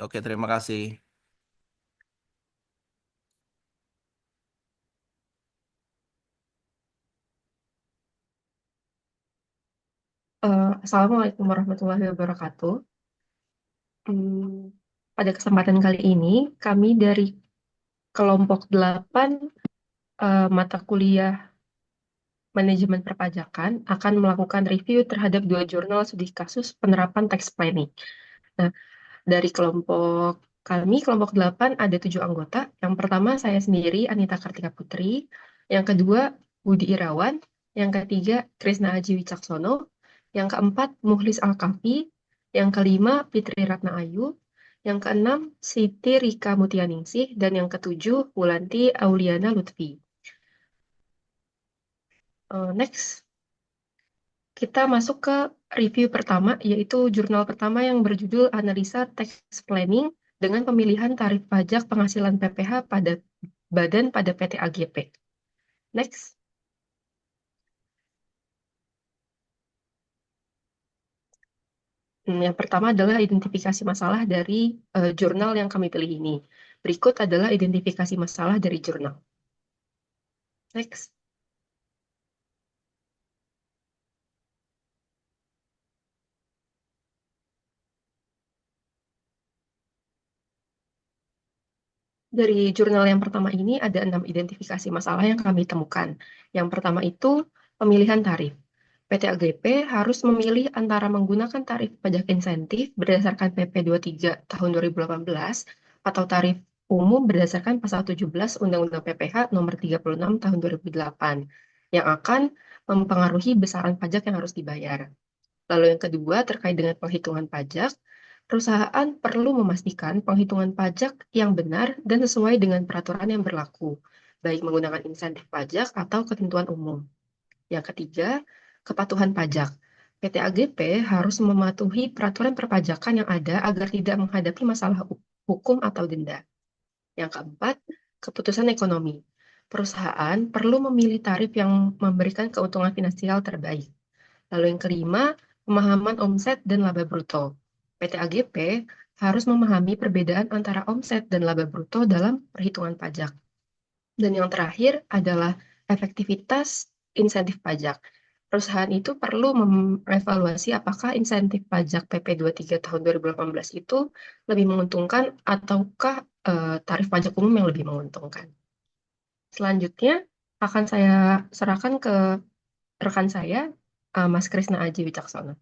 Oke, terima kasih. Assalamualaikum warahmatullahi wabarakatuh. Hmm, Pada kesempatan kali ini, kami dari kelompok 8 mata kuliah Manajemen Perpajakan akan melakukan review terhadap dua jurnal studi kasus penerapan tax planning. Nah, dari kelompok kami, kelompok 8 ada 7 anggota. Yang pertama, saya sendiri, Anita Kartika Putri. Yang kedua, Budi Irawan. Yang ketiga, Krisna Aji Wicaksono. Yang keempat, Muhlis Alkafi. Yang kelima, Fitri Ratna Ayu. Yang keenam, Siti Rika Mutianingsih. Dan yang ketujuh, Wulanti Auliana Lutfi. Next, kita masuk ke review pertama, yaitu jurnal pertama yang berjudul Analisa Tax Planning dengan pemilihan tarif pajak penghasilan PPh pada badan pada PT AGP. Next. Yang pertama adalah identifikasi masalah dari jurnal yang kami pilih ini. Berikut adalah identifikasi masalah dari jurnal. Next. Dari jurnal yang pertama ini ada 6 identifikasi masalah yang kami temukan. Yang pertama itu pemilihan tarif. PT AGP harus memilih antara menggunakan tarif pajak insentif berdasarkan PP 23 tahun 2018 atau tarif umum berdasarkan pasal 17 Undang-Undang PPh nomor 36 tahun 2008 yang akan mempengaruhi besaran pajak yang harus dibayar. Lalu yang kedua, terkait dengan penghitungan pajak, perusahaan perlu memastikan penghitungan pajak yang benar dan sesuai dengan peraturan yang berlaku, baik menggunakan insentif pajak atau ketentuan umum. Yang ketiga, kepatuhan pajak. PT AGP harus mematuhi peraturan perpajakan yang ada agar tidak menghadapi masalah hukum atau denda. Yang keempat, keputusan ekonomi. Perusahaan perlu memilih tarif yang memberikan keuntungan finansial terbaik. Lalu yang kelima, pemahaman omset dan laba bruto. PT AGP harus memahami perbedaan antara omset dan laba bruto dalam perhitungan pajak. Dan yang terakhir adalah efektivitas insentif pajak. Perusahaan itu perlu mengevaluasi apakah insentif pajak PP 23 tahun 2018 itu lebih menguntungkan ataukah tarif pajak umum yang lebih menguntungkan. Selanjutnya akan saya serahkan ke rekan saya, Mas Krisna Aji Wicaksono.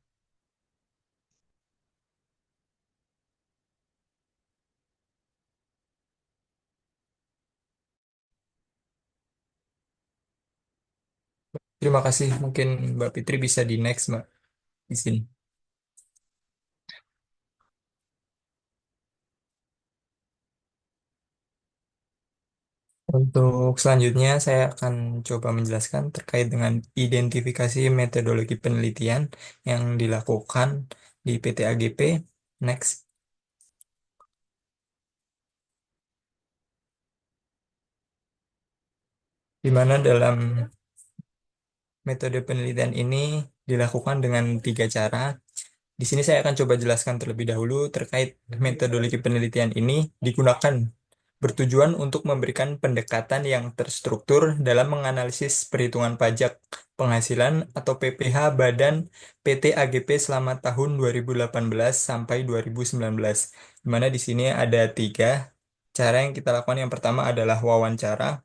Terima kasih. Mungkin Mbak Fitri bisa di next, Mbak, di sini. Untuk selanjutnya, saya akan coba menjelaskan terkait dengan identifikasi metodologi penelitian yang dilakukan di PT AGP. Next, di mana dalam metode penelitian ini dilakukan dengan tiga cara. Di sini saya akan coba jelaskan terlebih dahulu terkait metodologi penelitian ini digunakan bertujuan untuk memberikan pendekatan yang terstruktur dalam menganalisis perhitungan pajak penghasilan atau PPh Badan PT AGP selama tahun 2018 sampai 2019. Di mana di sini ada tiga cara yang kita lakukan. Yang pertama adalah wawancara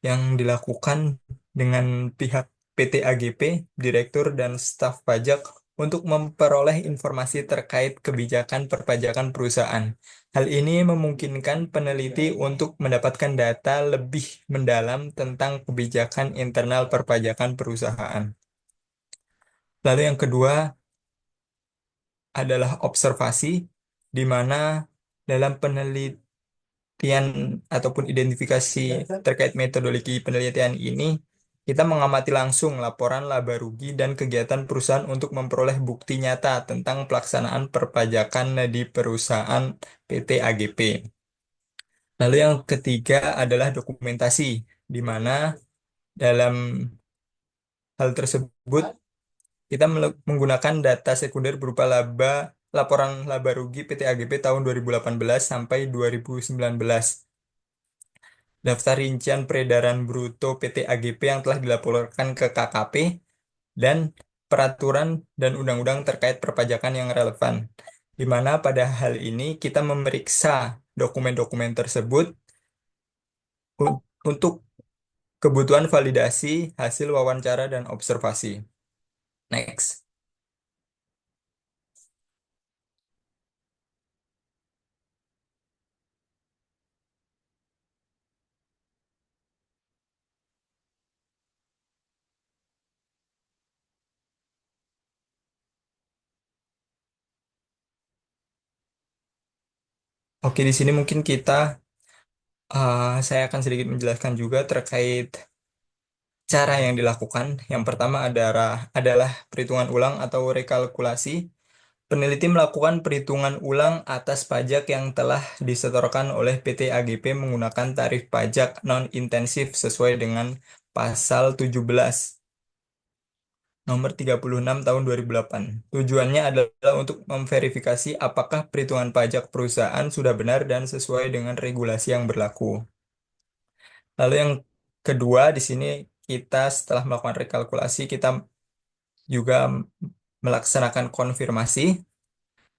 yang dilakukan dengan pihak PT AGP, Direktur dan staf pajak untuk memperoleh informasi terkait kebijakan perpajakan perusahaan. Hal ini memungkinkan peneliti untuk mendapatkan data lebih mendalam tentang kebijakan internal perpajakan perusahaan. Lalu yang kedua adalah observasi, di mana dalam penelitian ataupun identifikasi terkait metodologi penelitian ini, kita mengamati langsung laporan laba rugi dan kegiatan perusahaan untuk memperoleh bukti nyata tentang pelaksanaan perpajakan di perusahaan PT AGP. Lalu yang ketiga adalah dokumentasi, di mana dalam hal tersebut kita menggunakan data sekunder berupa laba laporan laba rugi PT AGP tahun 2018 sampai 2019. Daftar rincian peredaran bruto PT AGP yang telah dilaporkan ke KKP, dan peraturan dan undang-undang terkait perpajakan yang relevan. Di mana pada hal ini kita memeriksa dokumen-dokumen tersebut untuk kebutuhan validasi hasil wawancara dan observasi. Next. Oke, di sini mungkin saya akan sedikit menjelaskan juga terkait cara yang dilakukan. Yang pertama adalah perhitungan ulang atau rekalkulasi. Peneliti melakukan perhitungan ulang atas pajak yang telah disetorkan oleh PT AGP menggunakan tarif pajak non-intensif sesuai dengan pasal 17 nomor 36 tahun 2008. Tujuannya adalah untuk memverifikasi apakah perhitungan pajak perusahaan sudah benar dan sesuai dengan regulasi yang berlaku. Lalu yang kedua, di sini kita setelah melakukan rekalkulasi, kita juga melaksanakan konfirmasi.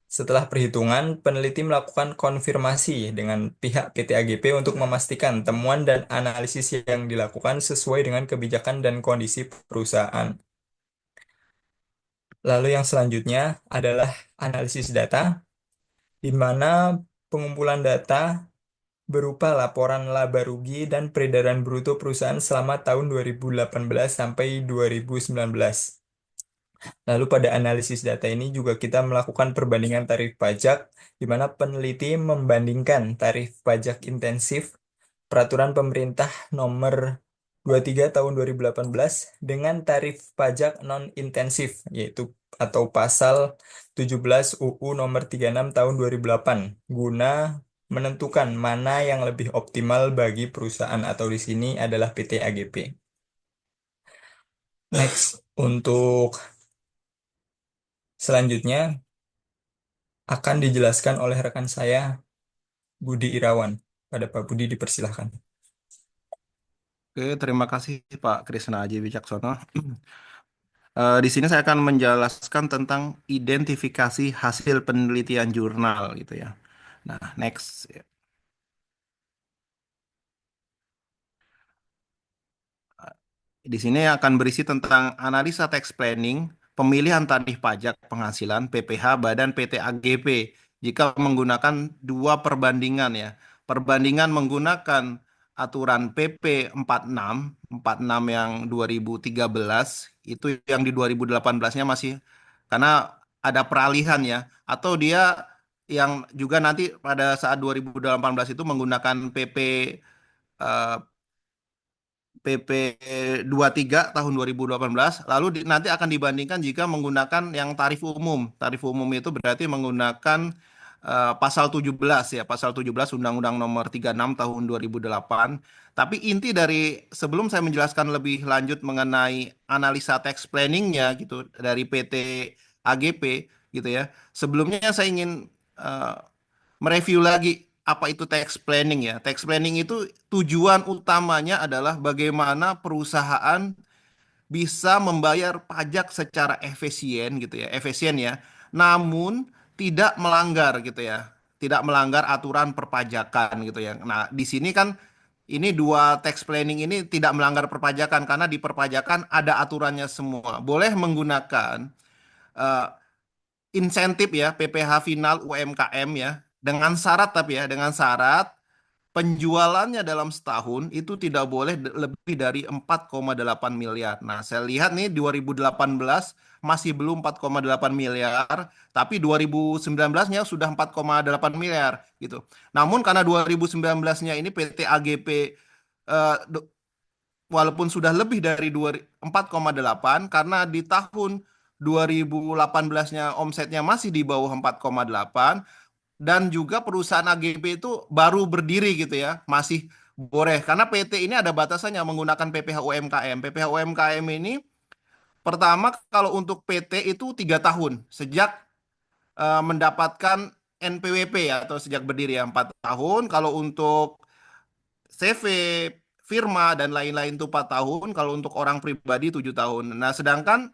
Setelah perhitungan, peneliti melakukan konfirmasi dengan pihak PT AGP untuk memastikan temuan dan analisis yang dilakukan sesuai dengan kebijakan dan kondisi perusahaan. Lalu yang selanjutnya adalah analisis data, di mana pengumpulan data berupa laporan laba rugi dan peredaran bruto perusahaan selama tahun 2018 sampai 2019. Lalu pada analisis data ini juga kita melakukan perbandingan tarif pajak, di mana peneliti membandingkan tarif pajak intensif Peraturan Pemerintah Nomor 23 Tahun 2018 dengan tarif pajak non-intensif, yaitu atau Pasal 17 UU Nomor 36 Tahun 2008, guna menentukan mana yang lebih optimal bagi perusahaan atau di sini adalah PT AGP. Next, untuk selanjutnya akan dijelaskan oleh rekan saya Budi Irawan. Pada Pak Budi dipersilahkan. Oke, terima kasih Pak Krisna Aji Wicaksono. Di sini saya akan menjelaskan tentang identifikasi hasil penelitian jurnal gitu ya. Nah, next. Di sini akan berisi tentang analisa tax planning, pemilihan tarif pajak penghasilan PPh Badan PT AGP jika menggunakan dua perbandingan ya. Perbandingan menggunakan aturan PP 46 yang 2013 itu yang di 2018-nya masih karena ada peralihan ya atau dia yang juga nanti pada saat 2018 itu menggunakan eh, PP 23 tahun 2018 lalu nanti akan dibandingkan jika menggunakan yang tarif umum. Tarif umum itu berarti menggunakan pasal 17 ya, pasal 17 Undang-Undang Nomor 36 tahun 2008. Tapi inti dari sebelum saya menjelaskan lebih lanjut mengenai analisa tax planningnya gitu dari PT AGP gitu ya. Sebelumnya saya ingin eh, mereview lagi apa itu tax planning ya. Tax planning itu tujuan utamanya adalah bagaimana perusahaan bisa membayar pajak secara efisien gitu ya, efisien ya. Namun tidak melanggar gitu ya. Tidak melanggar aturan perpajakan gitu ya. Nah, di sini kan ini dua tax planning ini tidak melanggar perpajakan karena di perpajakan ada aturannya semua. Boleh menggunakan eh, insentif ya PPh final UMKM ya dengan syarat tapi ya dengan syarat penjualannya dalam setahun itu tidak boleh lebih dari 4,8 miliar. Nah, saya lihat nih 2018 masih belum 4,8 miliar, tapi 2019-nya sudah 4,8 miliar gitu. Namun karena 2019-nya ini PT AGP walaupun sudah lebih dari 4,8 karena di tahun 2018-nya omsetnya masih di bawah 4,8 dan juga perusahaan AGP itu baru berdiri gitu ya, masih boleh karena PT ini ada batasannya menggunakan PPh UMKM. PPh UMKM ini pertama kalau untuk PT itu 3 tahun sejak mendapatkan NPWP ya, atau sejak berdiri ya 4 tahun. Kalau untuk CV, firma dan lain-lain itu 4 tahun. Kalau untuk orang pribadi 7 tahun. Nah, sedangkan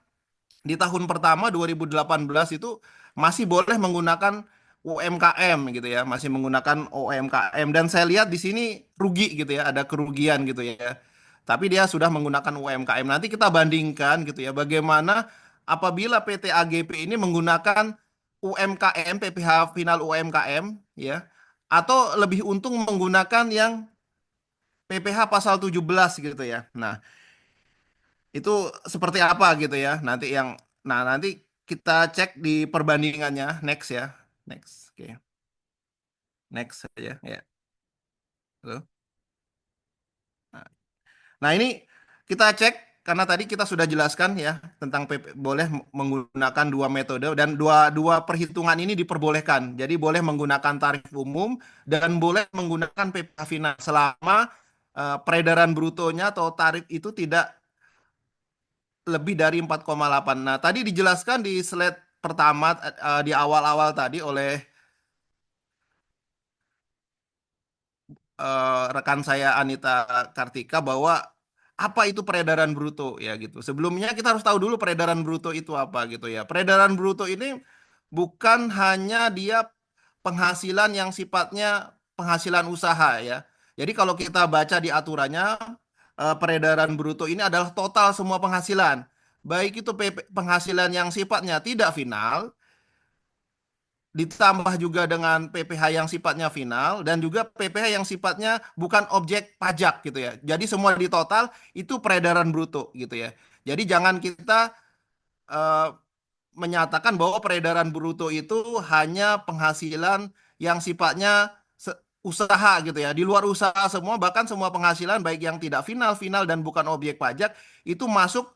di tahun pertama 2018 itu masih boleh menggunakan UMKM gitu ya, masih menggunakan UMKM, dan saya lihat di sini rugi gitu ya, ada kerugian gitu ya. Tapi dia sudah menggunakan UMKM. Nanti kita bandingkan gitu ya, bagaimana apabila PT AGP ini menggunakan UMKM, PPh final UMKM ya, atau lebih untung menggunakan yang PPh pasal 17 gitu ya. Nah, itu seperti apa gitu ya. Nanti kita cek di perbandingannya. Next ya. Next. Oke. Next saja ya. Halo. Nah, nah, ini kita cek karena tadi kita sudah jelaskan ya tentang boleh menggunakan dua metode, dan dua dua perhitungan ini diperbolehkan. Jadi boleh menggunakan tarif umum dan boleh menggunakan PPh final selama peredaran brutonya atau tarif itu tidak lebih dari 4,8. Nah, tadi dijelaskan di slide pertama, di awal-awal tadi oleh rekan saya Anita Kartika, bahwa apa itu peredaran bruto ya gitu. Sebelumnya kita harus tahu dulu peredaran bruto itu apa gitu ya. Peredaran bruto ini bukan hanya dia penghasilan yang sifatnya penghasilan usaha ya. Jadi kalau kita baca di aturannya, peredaran bruto ini adalah total semua penghasilan. Baik itu penghasilan yang sifatnya tidak final, ditambah juga dengan PPh yang sifatnya final, dan juga PPh yang sifatnya bukan objek pajak gitu ya. Jadi semua di total itu peredaran bruto gitu ya. Jadi jangan kita eh, menyatakan bahwa peredaran bruto itu hanya penghasilan yang sifatnya usaha gitu ya. Di luar usaha semua, bahkan semua penghasilan baik yang tidak final, final dan bukan objek pajak itu masuk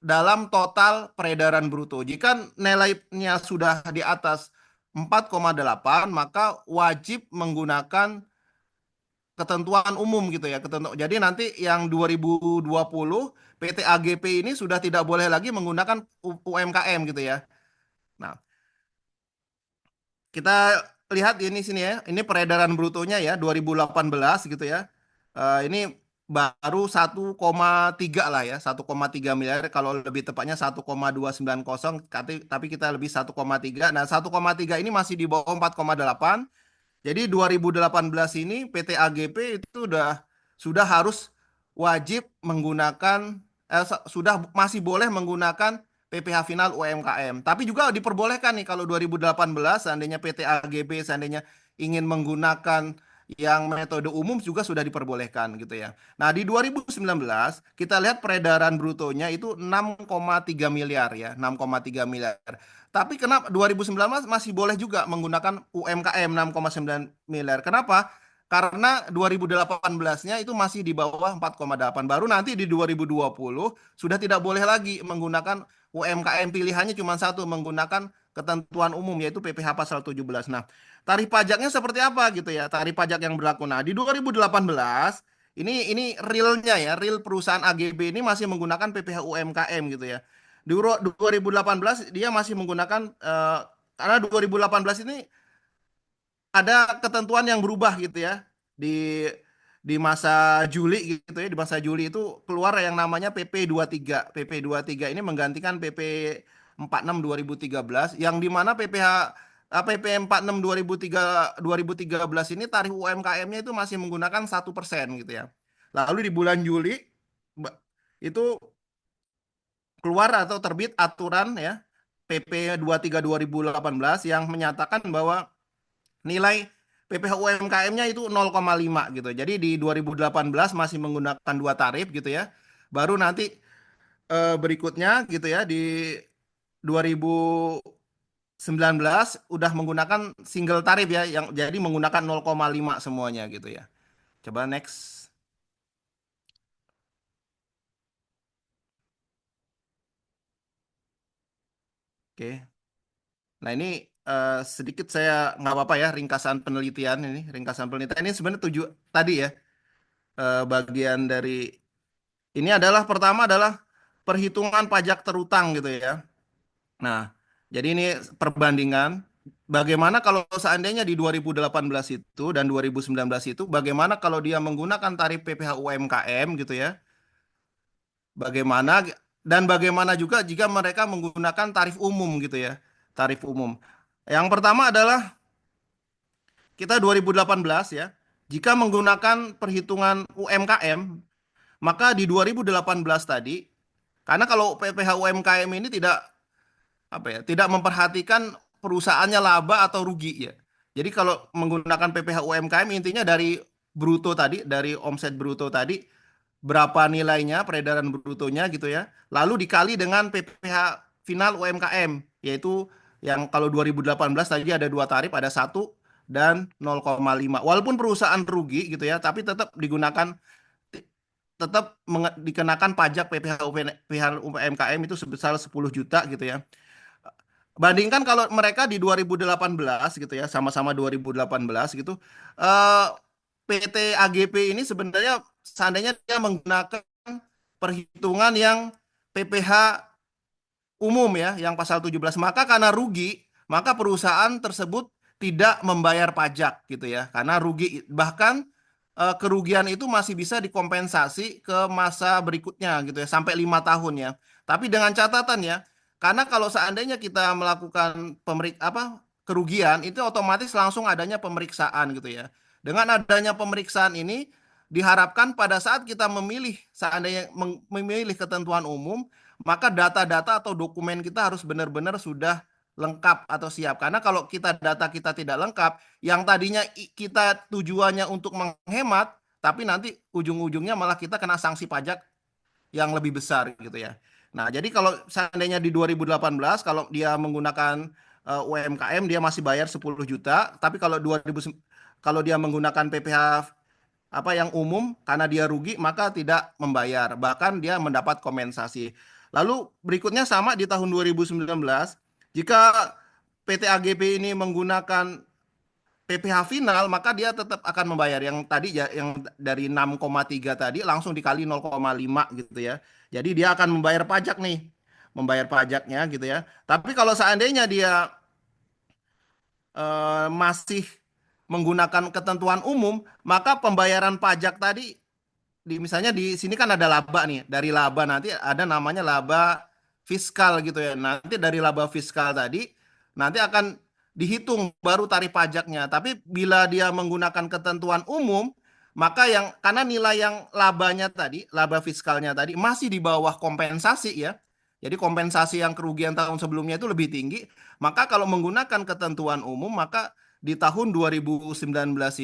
dalam total peredaran bruto. Jika nilainya sudah di atas 4,8, maka wajib menggunakan ketentuan umum gitu ya. Jadi nanti yang 2020 PT AGP ini sudah tidak boleh lagi menggunakan UMKM gitu ya. Nah, kita lihat ini sini ya. Ini peredaran brutonya ya 2018 gitu ya. Ini baru 1,3 lah ya, 1,3 miliar, kalau lebih tepatnya 1,290, tapi kita lebih 1,3. Nah, 1,3 ini masih di bawah 4,8. Jadi 2018 ini PT AGP itu sudah harus wajib menggunakan, sudah masih boleh menggunakan PPh final UMKM. Tapi juga diperbolehkan nih kalau 2018 seandainya PT AGP seandainya ingin menggunakan yang metode umum juga sudah diperbolehkan gitu ya. Nah, di 2019 kita lihat peredaran brutonya itu 6,3 miliar ya, 6,3 miliar. Tapi kenapa 2019 masih boleh juga menggunakan UMKM 6,9 miliar? Kenapa? Karena 2018-nya itu masih di bawah 4,8. Baru nanti di 2020 sudah tidak boleh lagi menggunakan UMKM, pilihannya cuma satu, menggunakan ketentuan umum yaitu PPh pasal 17. Nah, tarif pajaknya seperti apa gitu ya? Tarif pajak yang berlaku. Nah, di 2018 ini realnya ya, real perusahaan AGB ini masih menggunakan PPh UMKM gitu ya. Di 2018 dia masih menggunakan, karena 2018 ini ada ketentuan yang berubah gitu ya di masa Juli gitu ya. Di masa Juli itu keluar yang namanya PP 23. PP 23 ini menggantikan PP 46 2013, yang di mana PP 46 2013 ini tarif UMKM-nya itu masih menggunakan 1% gitu ya. Lalu di bulan Juli itu keluar atau terbit aturan ya, PP 23 2018, yang menyatakan bahwa nilai PPh UMKM-nya itu 0,5 gitu. Jadi di 2018 masih menggunakan dua tarif gitu ya. Baru nanti berikutnya gitu ya di 2019 udah menggunakan single tarif ya, yang jadi menggunakan 0,5 semuanya gitu ya. Coba next. Oke. Nah, ini sedikit saya nggak apa-apa ya, ringkasan penelitian ini. Ringkasan penelitian ini sebenarnya tadi ya, bagian dari ini adalah pertama adalah perhitungan pajak terutang gitu ya. Nah, jadi ini perbandingan bagaimana kalau seandainya di 2018 itu dan 2019 itu, bagaimana kalau dia menggunakan tarif PPh UMKM gitu ya? Bagaimana dan bagaimana juga jika mereka menggunakan tarif umum gitu ya? Tarif umum. Yang pertama adalah kita 2018 ya. Jika menggunakan perhitungan UMKM, maka di 2018 tadi, karena kalau PPh UMKM ini tidak tidak memperhatikan perusahaannya laba atau rugi ya. Jadi kalau menggunakan PPh UMKM intinya dari bruto tadi, dari omset bruto tadi, berapa nilainya peredaran brutonya gitu ya. Lalu dikali dengan PPh final UMKM, yaitu yang kalau 2018 tadi ada dua tarif, ada 1 dan 0,5. Walaupun perusahaan rugi gitu ya, tapi tetap digunakan, dikenakan pajak PPh UMKM itu sebesar 10 juta gitu ya. Bandingkan kalau mereka di 2018 gitu ya, sama-sama 2018 gitu, eh, PT AGP ini sebenarnya seandainya dia menggunakan perhitungan yang PPh umum ya, yang pasal 17, maka karena rugi, maka perusahaan tersebut tidak membayar pajak gitu ya, karena rugi. Bahkan kerugian itu masih bisa dikompensasi ke masa berikutnya gitu ya, sampai 5 tahun ya. Tapi dengan catatan ya, karena kalau seandainya kita melakukan kerugian, itu otomatis langsung adanya pemeriksaan gitu ya. Dengan adanya pemeriksaan ini diharapkan pada saat kita memilih, seandainya memilih ketentuan umum, maka data-data atau dokumen kita harus benar-benar sudah lengkap atau siap. Karena kalau data kita tidak lengkap, yang tadinya kita tujuannya untuk menghemat, tapi nanti ujung-ujungnya malah kita kena sanksi pajak yang lebih besar gitu ya. Nah, jadi kalau seandainya di 2018 kalau dia menggunakan UMKM dia masih bayar 10 juta, tapi kalau dia menggunakan PPh yang umum karena dia rugi maka tidak membayar, bahkan dia mendapat kompensasi. Lalu berikutnya sama di tahun 2019, jika PT AGP ini menggunakan PPh final maka dia tetap akan membayar yang tadi ya, yang dari 6,3 tadi langsung dikali 0,5 gitu ya. Jadi dia akan membayar pajak nih, membayar pajaknya gitu ya. Tapi kalau seandainya dia masih menggunakan ketentuan umum, maka pembayaran pajak tadi misalnya di sini kan ada laba nih. Dari laba nanti ada namanya laba fiskal gitu ya. Nanti dari laba fiskal tadi nanti akan dihitung baru tarif pajaknya. Tapi bila dia menggunakan ketentuan umum, maka karena nilai yang labanya tadi, laba fiskalnya tadi masih di bawah kompensasi ya. Jadi kompensasi yang kerugian tahun sebelumnya itu lebih tinggi. Maka kalau menggunakan ketentuan umum, maka di tahun 2019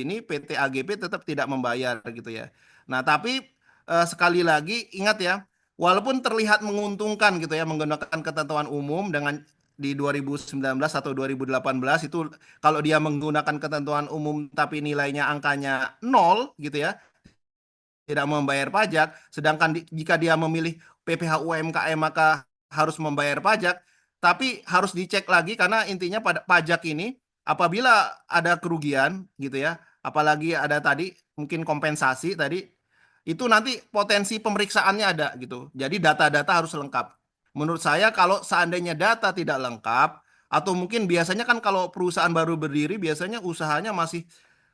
ini PT AGP tetap tidak membayar gitu ya. Nah, tapi sekali lagi ingat ya, walaupun terlihat menguntungkan gitu ya menggunakan ketentuan umum dengan di 2019 atau 2018 itu, kalau dia menggunakan ketentuan umum tapi nilainya angkanya nol gitu ya, tidak membayar pajak, sedangkan jika dia memilih PPh UMKM maka harus membayar pajak, tapi harus dicek lagi karena intinya pada pajak ini apabila ada kerugian gitu ya, apalagi ada tadi mungkin kompensasi tadi, itu nanti potensi pemeriksaannya ada gitu. Jadi data-data harus lengkap. Menurut saya kalau seandainya data tidak lengkap, atau mungkin biasanya kan kalau perusahaan baru berdiri biasanya usahanya masih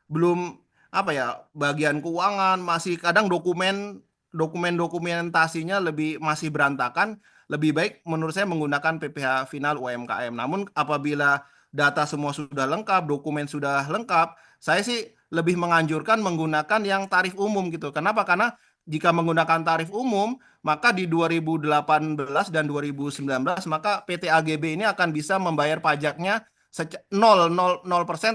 belum bagian keuangan masih kadang dokumentasinya masih berantakan, lebih baik menurut saya menggunakan PPh final UMKM. Namun apabila data semua sudah lengkap, dokumen sudah lengkap, saya sih lebih menganjurkan menggunakan yang tarif umum gitu. Kenapa? Karena jika menggunakan tarif umum, maka di 2018 dan 2019 maka PT AGB ini akan bisa membayar pajaknya 0%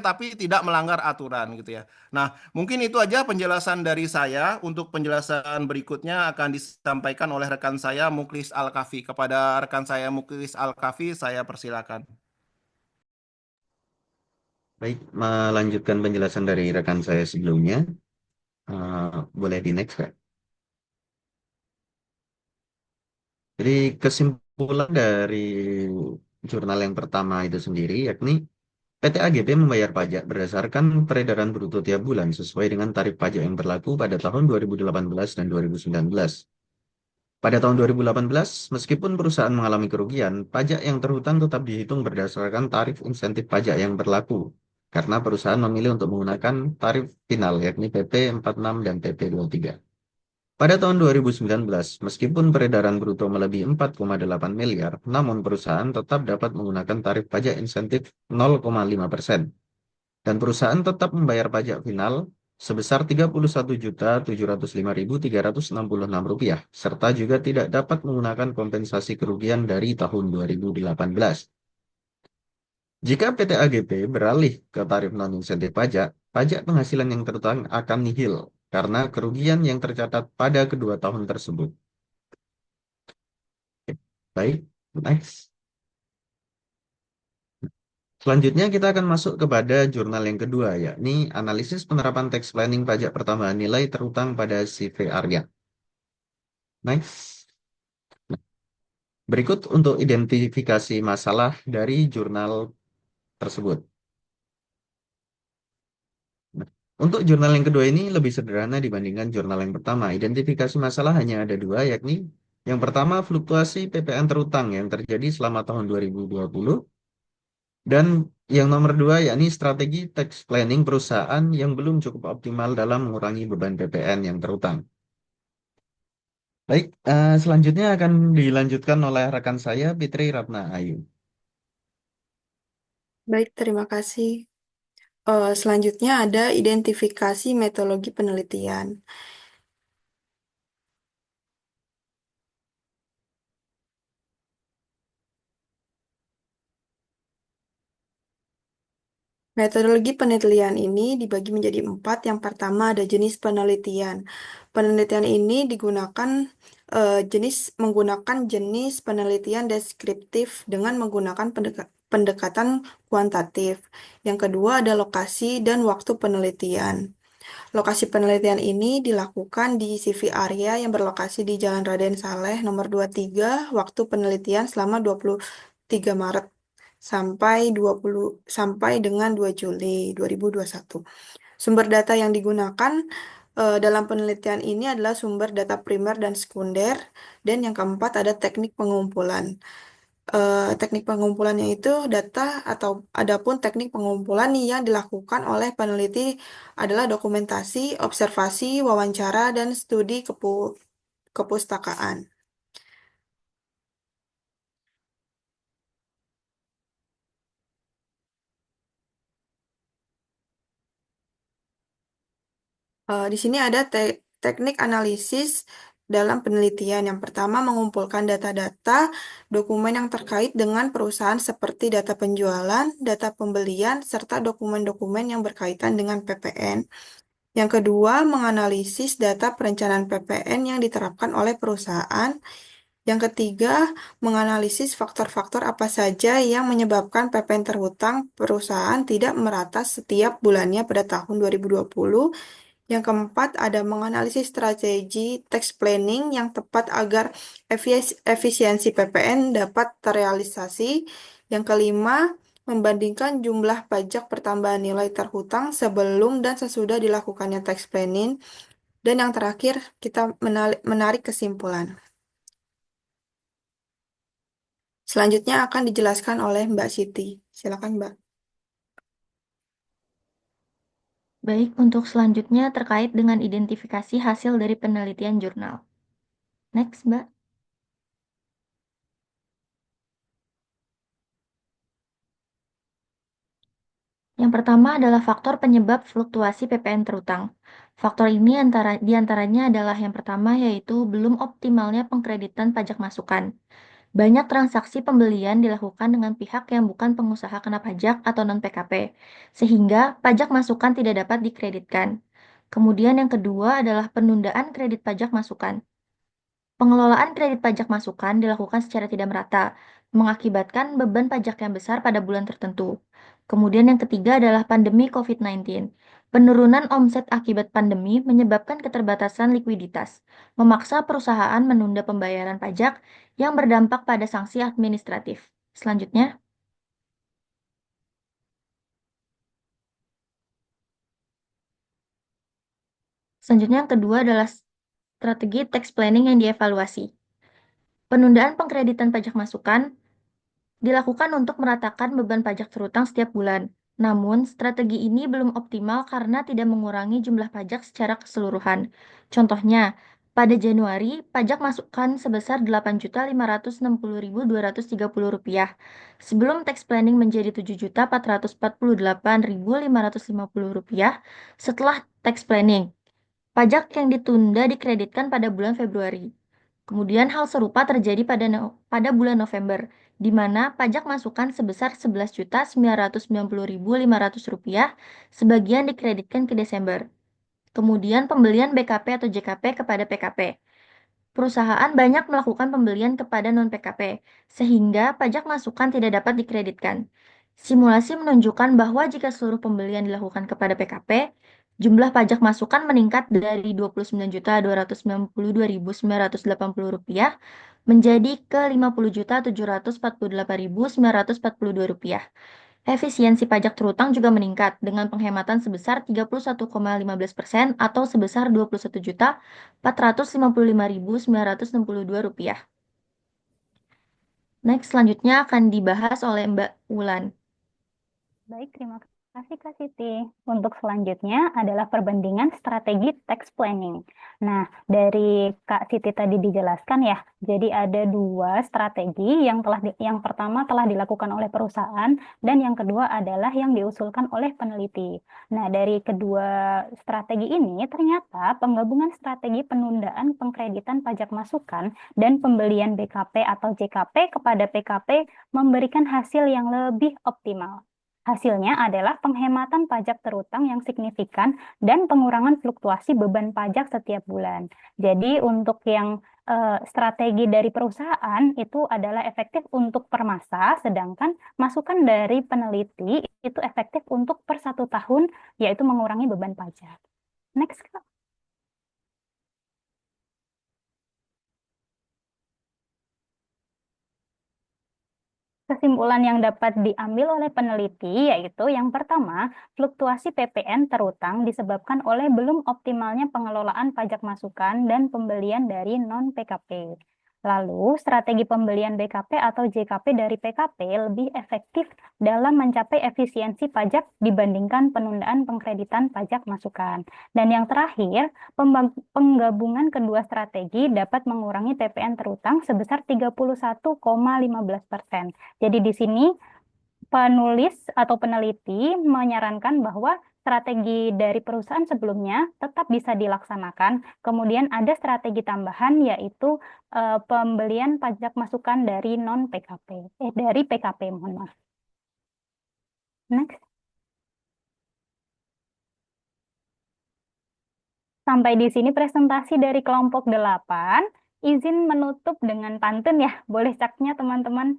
tapi tidak melanggar aturan gitu ya. Nah, mungkin itu aja penjelasan dari saya. Untuk penjelasan berikutnya akan disampaikan oleh rekan saya Muklis Al-Kafi. Kepada rekan saya Muklis Al-Kafi, saya persilakan. Baik, melanjutkan penjelasan dari rekan saya sebelumnya. Boleh di next, Kak. Jadi kesimpulan dari jurnal yang pertama itu sendiri, yakni PT AGP membayar pajak berdasarkan peredaran bruto tiap bulan sesuai dengan tarif pajak yang berlaku pada tahun 2018 dan 2019. Pada tahun 2018, meskipun perusahaan mengalami kerugian, pajak yang terhutang tetap dihitung berdasarkan tarif insentif pajak yang berlaku, karena perusahaan memilih untuk menggunakan tarif final, yakni PP 46 dan PP 23. Pada tahun 2019, meskipun peredaran bruto melebihi 4,8 miliar, namun perusahaan tetap dapat menggunakan tarif pajak insentif 0,5%. Dan perusahaan tetap membayar pajak final sebesar Rp31.705.366 serta juga tidak dapat menggunakan kompensasi kerugian dari tahun 2018. Jika PT AGP beralih ke tarif non-insentif pajak, pajak penghasilan yang terutang akan nihil karena kerugian yang tercatat pada kedua tahun tersebut. Baik, next. Selanjutnya kita akan masuk kepada jurnal yang kedua, yakni analisis penerapan tax planning pajak pertambahan nilai terutang pada CV Arya. Next. Berikut untuk identifikasi masalah dari jurnal tersebut. Nah, untuk jurnal yang kedua ini lebih sederhana dibandingkan jurnal yang pertama. Identifikasi masalah hanya ada dua, yakni yang pertama fluktuasi PPN terutang yang terjadi selama tahun 2020. Dan yang nomor dua, yakni strategi tax planning perusahaan yang belum cukup optimal dalam mengurangi beban PPN yang terutang. Baik, selanjutnya akan dilanjutkan oleh rekan saya, Fitri Ratna Ayu. Baik, terima kasih. Selanjutnya ada identifikasi metodologi penelitian. Metodologi penelitian ini dibagi menjadi 4. Yang pertama ada jenis penelitian. Penelitian ini menggunakan jenis penelitian deskriptif dengan menggunakan pendekatan kuantitatif. Yang kedua ada lokasi dan waktu penelitian. Lokasi penelitian ini dilakukan di CV area yang berlokasi di Jalan Raden Saleh nomor 23, waktu penelitian selama 23 Maret sampai dengan 2 Juli 2021. Sumber data yang digunakan dalam penelitian ini adalah sumber data primer dan sekunder, dan yang keempat ada teknik pengumpulan. Teknik pengumpulannya itu data atau adapun teknik pengumpulan yang dilakukan oleh peneliti adalah dokumentasi, observasi, wawancara, dan studi kepustakaan. Di sini ada teknik analisis dalam penelitian. Yang pertama, mengumpulkan data-data dokumen yang terkait dengan perusahaan seperti data penjualan, data pembelian, serta dokumen-dokumen yang berkaitan dengan PPN. Yang kedua, menganalisis data perencanaan PPN yang diterapkan oleh perusahaan. Yang ketiga, menganalisis faktor-faktor apa saja yang menyebabkan PPN terhutang perusahaan tidak merata setiap bulannya pada tahun 2020. Yang keempat, ada menganalisis strategi tax planning yang tepat agar efisiensi PPN dapat terrealisasi. Yang kelima, membandingkan jumlah pajak pertambahan nilai terhutang sebelum dan sesudah dilakukannya tax planning. Dan yang terakhir, kita menarik kesimpulan. Selanjutnya akan dijelaskan oleh Mbak Siti. Silakan, Mbak. Baik, untuk selanjutnya terkait dengan identifikasi hasil dari penelitian jurnal. Next, Mbak. Yang pertama adalah faktor penyebab fluktuasi PPN terutang. Faktor ini diantaranya adalah yang pertama yaitu belum optimalnya pengkreditan pajak masukan. Banyak transaksi pembelian dilakukan dengan pihak yang bukan pengusaha kena pajak atau non-PKP, sehingga pajak masukan tidak dapat dikreditkan. Kemudian yang kedua adalah penundaan kredit pajak masukan. Pengelolaan kredit pajak masukan dilakukan secara tidak merata, mengakibatkan beban pajak yang besar pada bulan tertentu. Kemudian yang ketiga adalah pandemi COVID-19. Penurunan omset akibat pandemi menyebabkan keterbatasan likuiditas, memaksa perusahaan menunda pembayaran pajak yang berdampak pada sanksi administratif. Selanjutnya, yang kedua adalah strategi tax planning yang dievaluasi. Penundaan pengkreditan pajak masukan dilakukan untuk meratakan beban pajak terutang setiap bulan. Namun, strategi ini belum optimal karena tidak mengurangi jumlah pajak secara keseluruhan. Contohnya, pada Januari, pajak masukan sebesar Rp8.560.230. Sebelum tax planning menjadi Rp7.448.550. Setelah tax planning, pajak yang ditunda dikreditkan pada bulan Februari. Kemudian hal serupa terjadi pada bulan November, di mana pajak masukan sebesar Rp11.990.500 sebagian dikreditkan ke Desember. Kemudian pembelian BKP atau JKP kepada PKP. Perusahaan banyak melakukan pembelian kepada non-PKP, sehingga pajak masukan tidak dapat dikreditkan. Simulasi menunjukkan bahwa jika seluruh pembelian dilakukan kepada PKP, jumlah pajak masukan meningkat dari Rp29.292.980 menjadi ke Rp50.748.942. Efisiensi pajak terutang juga meningkat dengan penghematan sebesar 31,15% atau sebesar Rp21.455.962. Next, selanjutnya akan dibahas oleh Mbak Wulan. Baik, terima kasih Kak Siti. Untuk selanjutnya adalah perbandingan strategi tax planning. Nah, dari Kak Siti tadi dijelaskan ya, jadi ada dua strategi yang pertama telah dilakukan oleh perusahaan dan yang kedua adalah yang diusulkan oleh peneliti. Nah, dari kedua strategi ini ternyata penggabungan strategi penundaan pengkreditan pajak masukan dan pembelian BKP atau JKP kepada PKP memberikan hasil yang lebih optimal. Hasilnya adalah penghematan pajak terutang yang signifikan dan pengurangan fluktuasi beban pajak setiap bulan. Jadi untuk yang strategi dari perusahaan itu adalah efektif untuk per masa, sedangkan masukan dari peneliti itu efektif untuk per 1 tahun, yaitu mengurangi beban pajak. Next, Kak. Kesimpulan yang dapat diambil oleh peneliti yaitu yang pertama, fluktuasi PPN terutang disebabkan oleh belum optimalnya pengelolaan pajak masukan dan pembelian dari non-PKP. Lalu, strategi pembelian BKP atau JKP dari PKP lebih efektif dalam mencapai efisiensi pajak dibandingkan penundaan pengkreditan pajak masukan. Dan yang terakhir, penggabungan kedua strategi dapat mengurangi PPN terutang sebesar 31,15%. Jadi di sini penulis atau peneliti menyarankan bahwa strategi dari perusahaan sebelumnya tetap bisa dilaksanakan. Kemudian ada strategi tambahan yaitu pembelian pajak masukan dari dari PKP, mohon maaf. Next. Sampai di sini presentasi dari kelompok 8. Izin menutup dengan pantun ya. Boleh caknya teman-teman.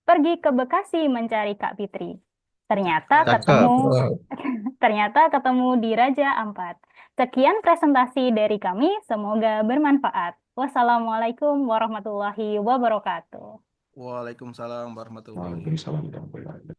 Pergi ke Bekasi mencari Kak Fitri. Ternyata ketemu di Raja Ampat. Sekian presentasi dari kami, semoga bermanfaat. Wassalamualaikum warahmatullahi wabarakatuh. Waalaikumsalam warahmatullahi wabarakatuh. Waalaikumsalam warahmatullahi wabarakatuh.